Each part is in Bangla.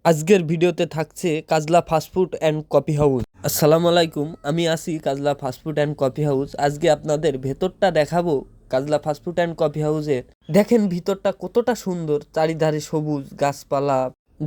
আজকের ভিডিওতে থাকছে Kajla fast food and coffee house. আসসালামু আলাইকুম, আমি আছি Kajla fast food and coffee house. আজকে আপনাদের ভেতরটা দেখাবো কাজলা ফাস্টফুড অ্যান্ড কফি হাউসের। দেখেন ভিতরটা কতটা সুন্দর, চারিধারে সবুজ গাছপালা,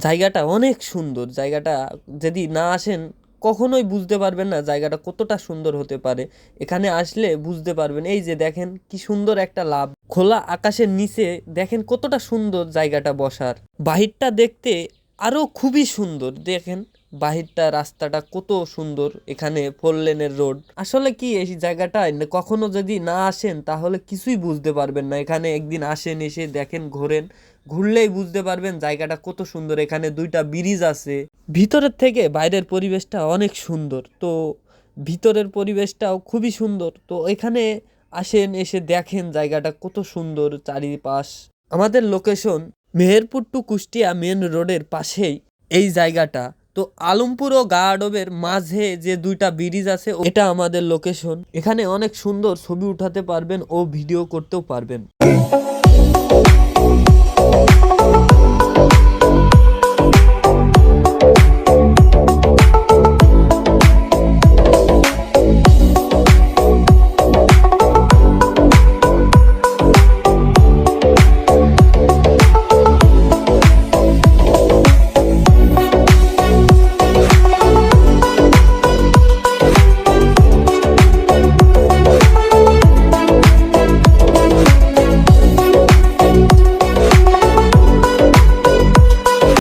জায়গাটা অনেক সুন্দর। জায়গাটা যদি না আসেন কখনোই বুঝতে পারবেন না জায়গাটা কতটা সুন্দর হতে পারে। এখানে আসলে বুঝতে পারবেন। এই যে দেখেন কি সুন্দর একটা লাভ, খোলা আকাশের নিচে দেখেন কতটা সুন্দর জায়গাটা বসার। বাহিরটা দেখতে আরও খুবই সুন্দর। দেখেন বাহিরটা, রাস্তাটা কত সুন্দর। এখানে 4 লেনের রোড। আসলে কি এই জায়গাটায় কখনো যদি না আসেন তাহলে কিছুই বুঝতে পারবেন না। এখানে একদিন আসেন, এসে দেখেন, ঘোরেন, ঘুরলেই বুঝতে পারবেন জায়গাটা কত সুন্দর। এখানে 2টা ব্রিজ আছে। ভিতরের থেকে বাইরের পরিবেশটা অনেক সুন্দর, তো ভিতরের পরিবেশটাও খুবই সুন্দর। তো এখানে আসেন, এসে দেখেন জায়গাটা কত সুন্দর চারিপাশ। আমাদের location Meherpur to Kushtia main রোডের পাশেই এই জায়গাটা। তো আলমপুর ও গায়াডোবের মাঝে যে 2টা ব্রিজ আছে, এটা আমাদের লোকেশন। এখানে অনেক সুন্দর ছবি উঠাতে পারবেন ও ভিডিও করতেও পারবেন।